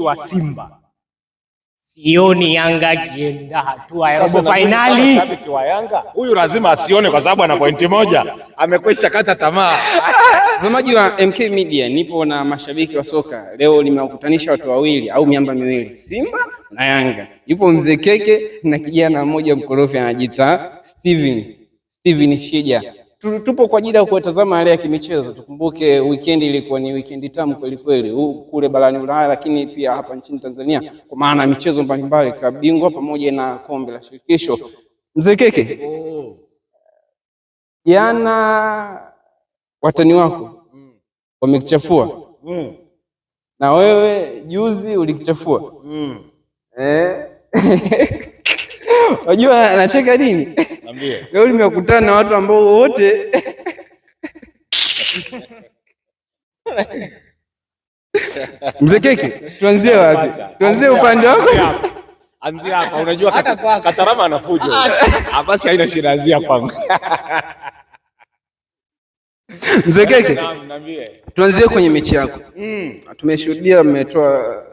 wa Simba sioni Yanga kienda hatua ya robo finali. Shabiki wa Yanga huyu lazima asione kwa sababu ana pointi moja, amekwisha kata tamaa. Mtazamaji wa MK Media, nipo na mashabiki wa soka. Leo nimewakutanisha watu wawili au miamba miwili, Simba na Yanga. Yupo mzee Keke na kijana mmoja mkorofi anajiita Steven Shija. Tupo kwa ajili ya kutazama hali ya kimichezo. Tukumbuke weekend ilikuwa ni weekend tamu kweli kweli kule barani Ulaya, lakini pia hapa nchini Tanzania, kwa maana michezo mbalimbali, klabu bingwa pamoja na kombe la shirikisho. Mzee Keke, jana watani wako wamekuchafua na wewe juzi ulikichafua. Unajua anacheka nini? Niambie. Leo nimekutana na watu ambao wote Mzee Keke, tuanzie wapi? Tuanzie upande wako. Anzia hapa, unajua Katarama anafujo. Basi haina shida, anzia kwangu. Mzee Keke, tuanzie kwenye mechi yako. Tumeshuhudia mmetoa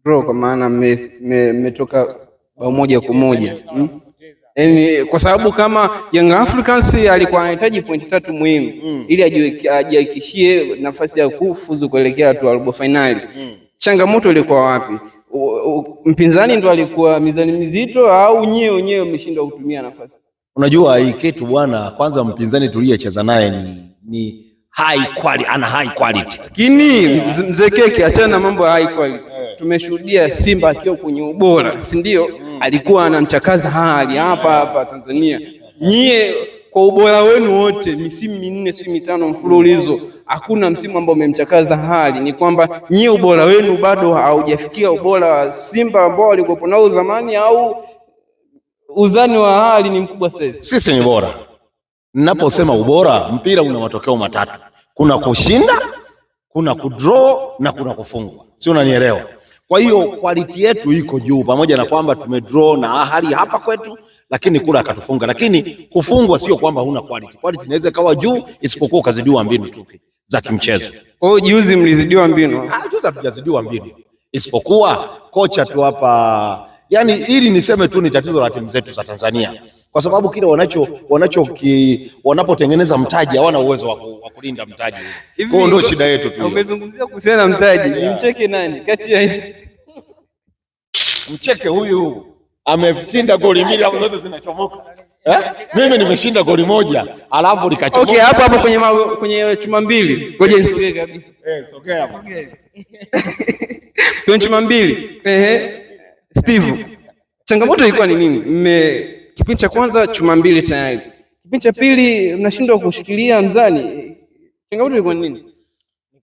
draw, kwa maana mmetoka bao moja kwa moja. Yaani kwa sababu kama Young Africans alikuwa anahitaji pointi 3 muhimu ili ajihakikishie nafasi ya kufuzu kuelekea hatua ya robo finali. Changamoto ilikuwa wapi? Mpinzani ndo alikuwa mizani mizito au nyewe wenyewe mmeshindwa kutumia nafasi? Unajua hii kitu bwana, kwanza mpinzani tuliyecheza naye ni high quality, ana high quality. Lakini Mzee Keke, achana na mambo ya high quality. Tumeshuhudia Simba akiwa kwenye ubora, si ndio? Alikuwa anamchakaza hali hapa Tanzania. Nyie kwa ubora wenu wote misimu 4 si 5 mfululizo, hakuna msimu ambao umemchakaza hali. Ni kwamba nyie ubora wenu bado haujafikia ubora wa Simba ambao walikuwa nao zamani, au uzani wa hali ni mkubwa sasa? Sisi ni bora. Ninaposema ubora, mpira una matokeo matatu. Kuna kushinda, kuna kudraw na kuna kufungwa. Si unanielewa? Kwa hiyo quality yetu iko juu, pamoja na kwamba tumedraw na Ahali hapa kwetu, lakini kula akatufunga. Lakini kufungwa sio kwamba huna quality. Quality inaweza kawa juu, isipokuwa ukazidiwa mbinu tu za kimchezo. Kwa hiyo juzi mlizidiwa mbinu? Juzi hatujazidiwa mbinu. Isipokuwa kocha tu hapa, yani ili niseme tu ni tatizo la timu zetu za Tanzania. Kwa sababu kile wanapotengeneza mtaji hawana uwezo wa kulinda mtaji ule. Kwa hiyo ndio shida yetu tu. Umezungumzia kuhusiana na mtaji. Nimcheke nani kati ya mcheke huyu ameshinda goli 2 au zote zinachomoka? Mimi nimeshinda goli 1 alafu likachomoka. Okay, hapo kwenye chuma 2. Ngoja nisogee kabisa. Sogea hapo. Kwenye chuma 2. Steve, changamoto ilikuwa ni nini? Kipindi cha kwanza chuma 2 tayari. Kipindi cha pili mnashindwa kushikilia mzani. Changamoto ilikuwa ni nini?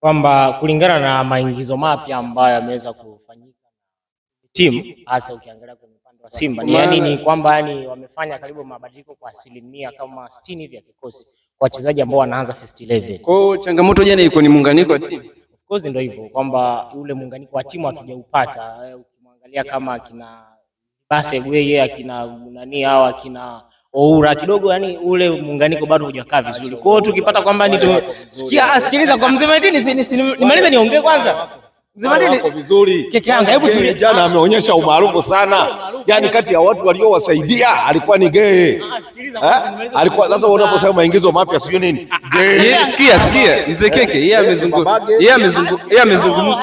Kwamba kulingana na maingizo mapya ambayo yameweza kufanyika timu, hasa ukiangalia kwenye upande wa Simba, ni kwamba wamefanya karibu mabadiliko kwa 60% hivi ya kikosi kwa wachezaji ambao wanaanza first 11. Kwa hiyo changamoto jana ilikuwa ni muunganiko wa timu. Of course ndio hivyo kwamba ule muunganiko wa timu hatujaupata. Ukimwangalia kama akina basi yeye akina nani hao akina Oura kidogo, yani ule muunganiko bado hujakaa vizuri. Kwa hiyo tukipata kwamba sikiliza kwa Mzee Martin, nimalize niongee kwanza. Mzee Martin vizuri. Keke Yanga, hebu tulie. Jana ameonyesha umaarufu sana. Yani kati ya watu waliowasaidia alikuwa ni gay. Alikuwa sasa unaposema maingizo mapya sio nini? Gay. Sikia Mzee Keke, yeye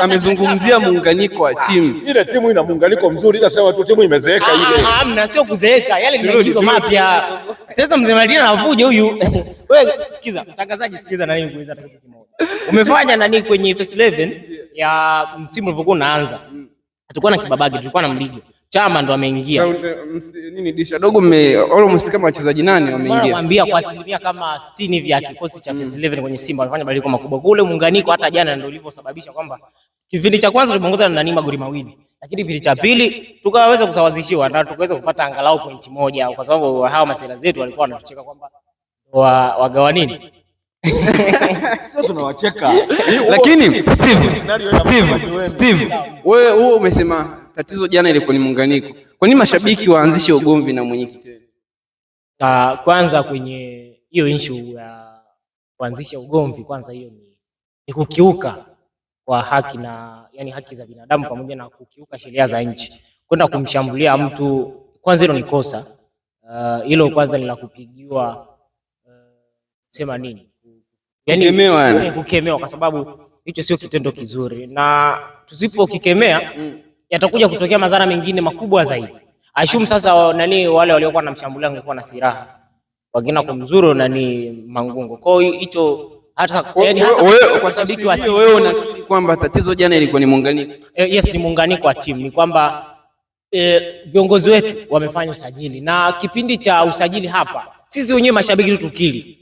amezungumzia muunganiko wa timu. Ile timu ina muunganiko mzuri, ila sema tu timu imezeeka ile. Hamna, sio kuzeeka, yale ni maingizo mapya. Sasa Mzee Martin anavuja huyu. Wewe sikiza, mtangazaji sikiza na nini kuuliza kitu kimoja. Umefanya nani kwenye first 11 ya msimu ulivyokuwa unaanza? Tulikuwa na Kibabage, tulikuwa na Mligo. Chama ndo ameingia. Nini disha dogo almost kama wachezaji nani wameingia. Nakwambia kwa asilimia kama 60 hivi ya kikosi cha first 11 kwenye Simba walifanya mabadiliko makubwa. Kule muunganiko hata jana ndio ulivyosababisha kwamba kipindi cha kwanza tumeongoza na magoli 2. Lakini kipindi cha pili tukaweza kusawazishiwa na tukaweza kupata angalau pointi 1, kwa sababu hao masela zetu walikuwa wanatucheka kwamba wagawa nini? Sasa tunawacheka. Lakini Steve, wewe umesema tatizo jana ilikuwa ni muunganiko. Kwa nini mashabiki waanzishe ugomvi na mwenyekiti? Kwanza kwenye hiyo issue ya kuanzisha ugomvi, kwanza hiyo ni kukiuka kwa haki na yani haki za binadamu pamoja na kukiuka sheria za nchi. Kwenda kumshambulia mtu, kwanza hilo ni kosa. Hilo kwanza ni la kupigiwa sema nini? Yani kukemewa, kwa sababu hicho sio kitendo kizuri, na tusipokikemea yatakuja kutokea madhara mengine makubwa zaidi. Aishumu sasa wale waliokuwa wanamshambulia wangekuwa na silaha wagina kumzuru Mangungu. Kwa hiyo hicho hata yani hasa kwa shabiki wa Simba, wewe unafikiri kwamba tatizo jana ilikuwa ni muunganiko? Yes, ni muunganiko wa timu. Ni kwamba viongozi wetu wamefanya usajili, na kipindi cha usajili hapa sisi wenyewe mashabiki tukili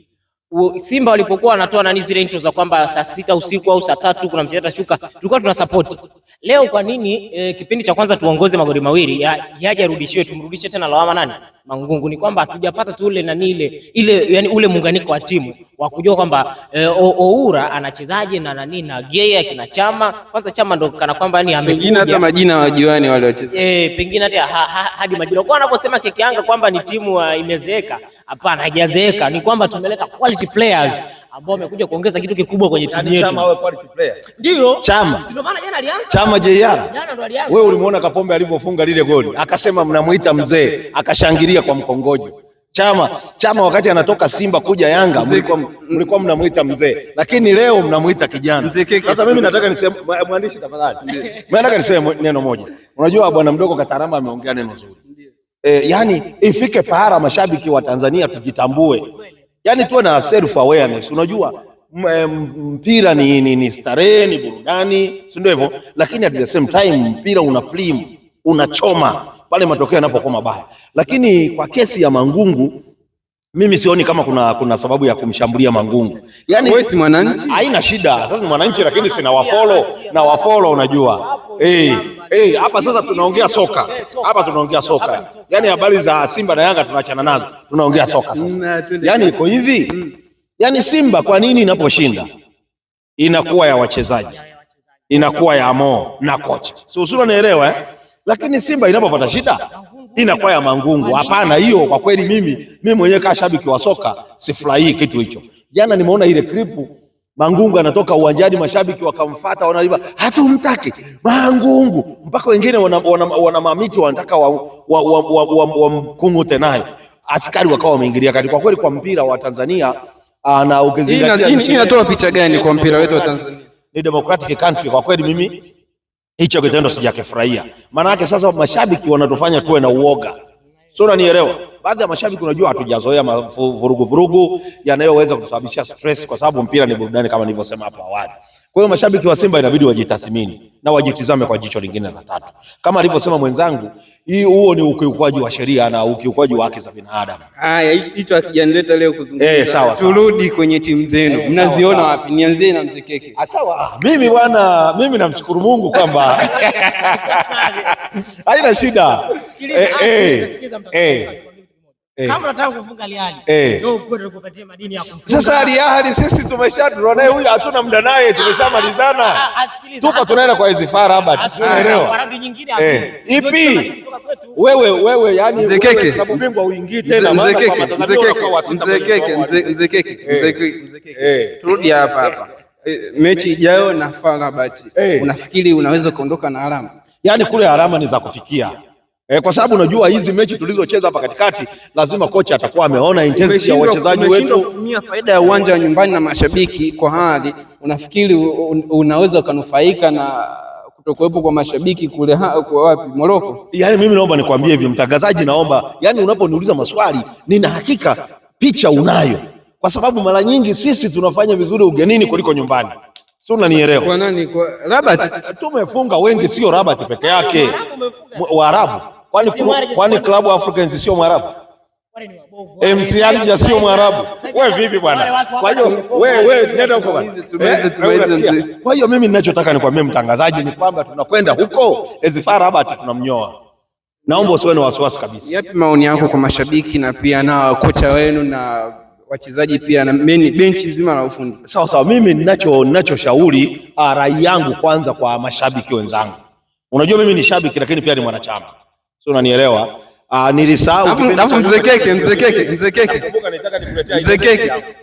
Simba walipokuwa wanatoa zile intro za kwamba saa 6 usiku au saa 3 kuna mchezaji atashuka, tulikuwa tuna support. Leo kwa nini kipindi cha kwanza tuongoze magoli mawili yaje arudishiwe, tumrudishe tena lawama Mangungu? Ni kwamba hatujapata tu ile yani ule muunganiko wa timu wa kujua kwamba Oura anachezaje na na Gea kina Chama. Kwanza Chama ndo kana kwamba yani amekuja, pengine hata majina wajuani wale wacheza, pengine hata hadi majina. Kwa anaposema Keke Yanga kwamba ni timu imezeeka, hapana, haijazeeka. Ni kwamba tumeleta quality players ambao wamekuja kuongeza kitu kikubwa kwenye timu yetu. Chama awe quality player. Ndio. Chama. Ndio maana jana alianza. Chama JR. Jana ndo alianza. Wewe ulimuona Kapombe alivyofunga lile goli. Akasema mnamuita mzee, akashangilia kwa mkongojo. Chama wakati anatoka Simba kuja Yanga mlikuwa mnamuita mzee, lakini leo mnamuita kijana. Sasa mimi nataka niseme, mwandishi tafadhali. Mimi nataka niseme neno moja. Unajua bwana mdogo Katarama ameongea neno zuri. Yani ifike pahara mashabiki wa Tanzania tujitambue. Yani tuwe na self awareness. Unajua mpira ni starehe, ni burudani, si ndio hivyo? Lakini at the same time mpira unachoma pale matokeo yanapokuwa mabaya. Lakini kwa kesi ya Mangungu mimi sioni kama kuna sababu ya kumshambulia Mangungu. Yani wewe si mwananchi, haina shida. Sasa ni mwananchi, lakini sina wafollow unajua. Hapa sasa tunaongea soka. Hapa tunaongea soka. Yani habari za Simba na Yanga tunaachana nazo. Tunaongea soka sasa. Yani iko hivi. Yani Simba kwa nini inaposhinda inakuwa ya wachezaji, inakuwa ya Mo na kocha. Sio unaelewa Lakini Simba inapopata shida inakuwa ya Mangungu. Hapana, hiyo kwa kweli mimi mwenyewe kama shabiki wa soka sifurahii kitu hicho. Jana nimeona ile clip Mangungu anatoka uwanjani, mashabiki wakamfuata, wanaimba hatumtaki Mangungu, mpaka wengine wana mamiti wanataka wamkungute nayo. Askari wakawa wameingilia kati. Kwa kweli kwa mpira wa Tanzania na ukizingatia inatoa picha gani kwa mpira wetu wa Tanzania? Ni democratic country. Kwa kweli mimi hicho kitendo sijakifurahia. Maana yake sasa mashabiki wanatufanya tuwe na uoga. Sio, unanielewa? Baadhi ya mashabiki unajua hatujazoea vurugu yanayoweza kusababisha stress, kwa sababu mpira ni burudani kama nilivyosema hapo awali. Kwa hiyo mashabiki wa Simba inabidi wajitathmini na wajitizame kwa jicho lingine la tatu. Kama alivyosema mwenzangu, huo ni ukiukwaji wa sheria na ukiukwaji wa haki za binadamu. Haya, hicho hakijanileta leo kuzungumza. Sawa. Turudi kwenye timu zenu. Mnaziona wapi? Nianzie na Mzee Keke. Sawa. Mimi namshukuru Mungu kwamba haina shida. Sikiliza. Kama unataka kufunga Al-Ahly, ndio kwenda kukupatia madini ya kufunga. Sasa Al-Ahly sisi tumeshadro naye, huyu hatuna muda naye, tumeshamalizana. Tuko tunaenda kwa hizi fara hapa, tunaelewa. Kwa raundi nyingine hapo. Ipi? Wewe yani Mzee Keke, sababu bingwa uingii tena. Mzee Keke. Turudi hapa. Mechi ijayo na FAR Rabat. Unafikiri unaweza kuondoka na alama? Yani kule alama ni za kufikia. Kwa sababu unajua hizi mechi tulizocheza hapa katikati lazima kocha atakuwa ameona intensity ya wachezaji wetu. Kutumia faida ya uwanja wa nyumbani na mashabiki kwa hali, unafikiri unaweza kunufaika na kutokuwepo kwa mashabiki kule kwa wapi Morocco? Yani mimi naomba nikwambie hivi mtangazaji, naomba yani unaponiuliza maswali nina hakika picha unayo, kwa sababu mara nyingi sisi tunafanya vizuri ugenini kuliko nyumbani. Sio, unanielewa? Kwa nani? Kwa Rabat tumefunga wengi, sio Rabat peke yake. Waarabu. Kwani Club Africans sio Mwarabu? MC Alger sio Mwarabu? Wewe vipi bwana? Kwa hiyo wewe nenda huko bwana. Kwa hiyo mimi ninachotaka nikwambie mtangazaji ni kwamba tunakwenda huko FAR Rabat tunamnyoa. Naomba usiwe na wasiwasi kabisa. Yapi maoni yako kwa mashabiki na pia na kocha wenu na wachezaji pia na benchi zima la ufundi? Sawa, mimi ninachoshauri rai yangu kwanza kwa mashabiki wenzangu. Unajua mimi ni shabiki lakini pia ni mwanachama. Sio, unanielewa? Nilisahau. Alafu mzee keke.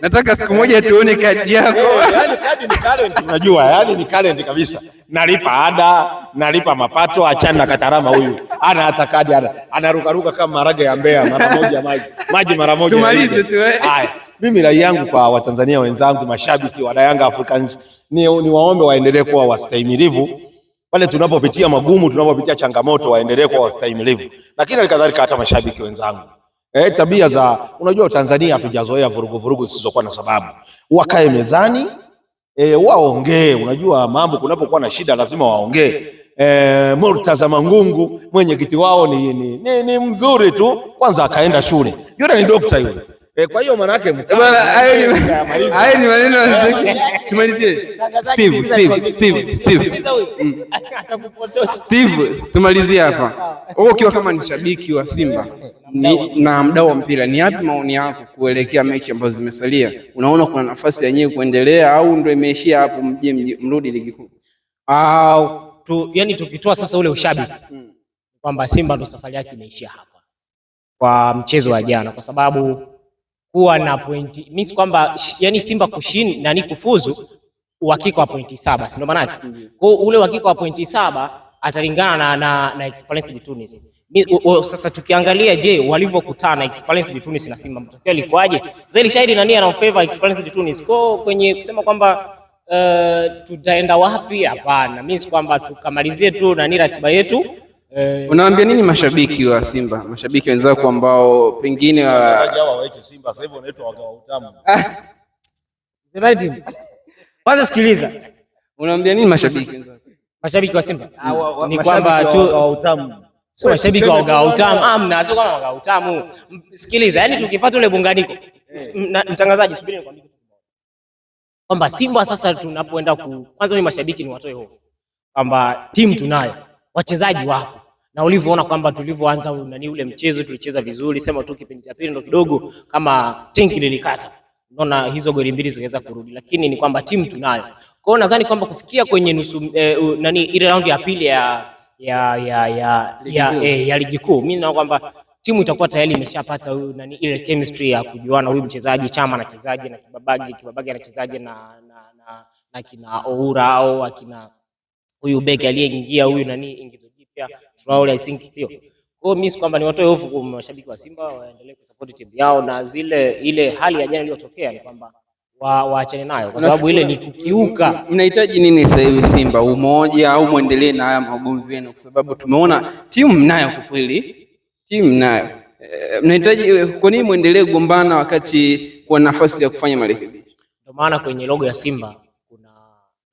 Nataka siku moja tuone kadi yako. Yaani kadi ni talent, unajua, yaani ni talent kabisa. Nalipa ada, nalipa mapato, achana na Katarama huyu. Ana hata kadi anaruka kama marage ya Mbeya mara moja maji mara moja. Tumalize tu. Haya, mimi rai yangu kwa Watanzania wenzangu, mashabiki wa Yanga Africans, ni waombe waendelee kuwa wastahimilivu. Pale tunapopitia magumu, tunapopitia changamoto, waendelee kuwa wastahimilivu. Lakini kadhalika hata mashabiki wenzangu, tabia za, unajua Tanzania hatujazoea vurugu zisizokuwa na sababu. Wakae mezani, waongee. Unajua mambo kunapokuwa na shida lazima waongee. Murtaza Mangungu mwenyekiti wao ni mzuri tu, kwanza akaenda shule. Yule ni dokta yule. Kwa hiyo maana yake bwana, hayo ni maneno ya tumalizie. Steve, tumalizie hapa. Wewe ukiwa kama ni shabiki wa Simba na mdau wa mpira, ni yapi maoni yako kuelekea mechi ambazo zimesalia? Unaona kuna nafasi yenyewe kuendelea au ndio imeishia hapo, mrudi ligi kuu? Yani tukitoa sasa ule ushabiki kwamba Simba ndo safari yake imeishia hapa kwa mchezo wa jana, kwa sababu kuwa na pointi means kwamba yani Simba kushinda na kufuzu uhakika wa pointi 7, si ndio maana yake? Kwa ule uhakika wa pointi 7 atalingana na Esperance de Tunis. Sasa tukiangalia, je, walivyokutana Esperance de Tunis na Simba, matokeo yalikuwaje? Zaidi shahidi nani ana favor Esperance de Tunis kwa kwenye kusema kwamba tutaenda wapi? Hapana, means kwamba tukamalizie tu na ratiba yetu. Unawaambia nini mashabiki wa Simba, mashabiki wenzako ambao pengine waitwe Simba sasa hivi wanaitwa wagawa utamu? Kwanza sikiliza, unawaambia nini mashabiki wenzako? Mashabiki wa Simba ni kwamba tu wagawa utamu, sio mashabiki wa wagawa utamu. Amna, sio kama wagawa utamu. Sikiliza, yani tukipata ule bunganiko, mtangazaji, subiri nikwambie kwamba Simba sasa tunapoenda kwanza, mimi mashabiki ni watoe hofu kwamba timu tunayo, wachezaji wapo, na ulivyoona kwamba tulivyoanza ule mchezo tulicheza vizuri, sema tu kipindi cha pili ndo kidogo kama tenki lilikata, unaona hizo goli mbili zingeweza kurudi, lakini ni kwamba timu tunayo. Kwa hiyo nadhani kwamba kufikia kwenye nusu ile round ya pili ya ligi kuu, mimi naona kwamba timu itakuwa tayari imeshapata ile chemistry ya kujuana, huyu mchezaji Chama anachezaje na Kibabage anachezaje na kina Oura au akina huyu beki aliyeingia huyu ingizo jipya tunaona I think ndio. Kwa mimi kwamba ni watoe hofu kwa mashabiki wa Simba, waendelee kusupport timu yao, na ile hali ya jana iliyotokea ni kwamba waachane nayo, kwa sababu ile ni kukiuka. Mnahitaji nini sasa hivi Simba? Umoja au muendelee na haya magomvi yenu? Kwa sababu tumeona timu mnayo kwa kweli, timu mnayo. Mnahitaji kwa nini muendelee kugombana wakati kwa nafasi ya kufanya marekebisho? Ndio maana kwenye logo ya Simba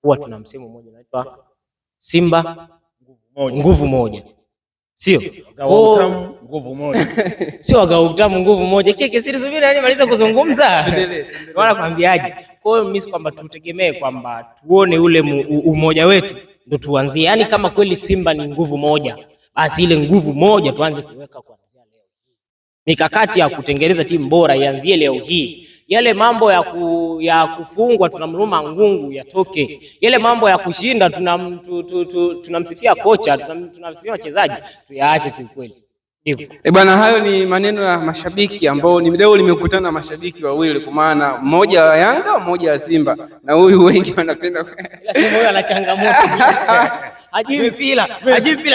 huwa tuna msemo mmoja unaitwa Simba nguvu moja. Sio wagawa utamu nguvu moja. Sio wagawa utamu nguvu moja. Kike siri subiri yani maliza kuzungumza. Wala kwambiaje. Kwa hiyo mimi kwamba tutegemee kwamba tuone ule umoja wetu ndio tuanzie. Yani kama kweli Simba ni nguvu moja, basi ile nguvu moja tuanze kuweka kuanzia leo. Mikakati ya kutengeneza timu bora ianzie leo hii. Yale mambo ya kufungwa tunamruma ngungu yatoke. Yale mambo ya kushinda tunamsifia kocha, tunamsifia wachezaji, tuyaache kiukweli. Ndivyo. Bwana, hayo ni maneno ya mashabiki ambao ni leo limekutana na mashabiki wawili, kwa maana mmoja wa Yanga, mmoja wa Simba, na huyu wengi wanapenda ila Simba huyu ana changamoto. Hajui mpira.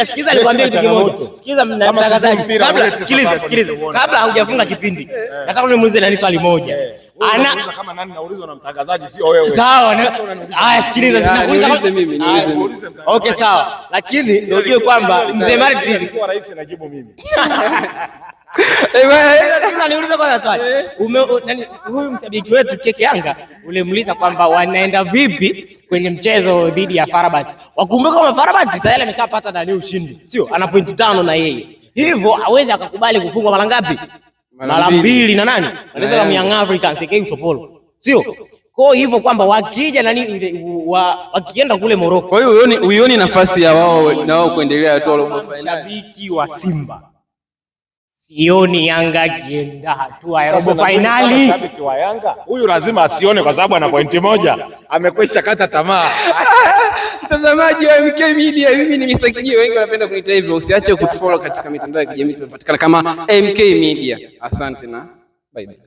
Sikiza nikwambie kitu kimoja. Sikiza mtangazaji. Sikiliza. Kabla haujafunga kipindi, nataka nimuulize nani swali moja. Kama nani naulizwa na mtangazaji, sio wewe. Sawa. Haya, sikiliza, nakuuliza mimi. Okay, sawa. Lakini ndio ujue kwamba Mzee Martin alikuwa rais, najibu mimi. Sasa niulize kwanza swali. Huyu mshabiki wetu Keke Yanga ulimuuliza kwamba wanaenda vipi kwenye mchezo dhidi ya Farabat. Wakumbuka kwamba Farabat tayari ameshapata ndani ushindi. Sio? Ana pointi 5 na yeye. Hivyo hawezi akakubali kufungwa mara ngapi? Mara 2 na nani? Anasema Young Africans KK Utopolo. Sio? Kwa hivyo kwamba wakija wakienda kule Morocco. Kwa hiyo uioni nafasi ya wao na wao kuendelea tu robo finali. Shabiki wa Simba sioni Yanga kienda hatua ya robo finali. Shabiki wa Yanga huyu lazima asione, kwa sababu ana pointi moja, amekwisha kata tamaa. Mtazamaji wa MK Media, mimi ni Mr. Kijiwe, wengi wanapenda kuniita hivyo. Usiache kutufollow katika mitandao ya kijamii, tunapatikana kama MK Media. Asante na bye bye.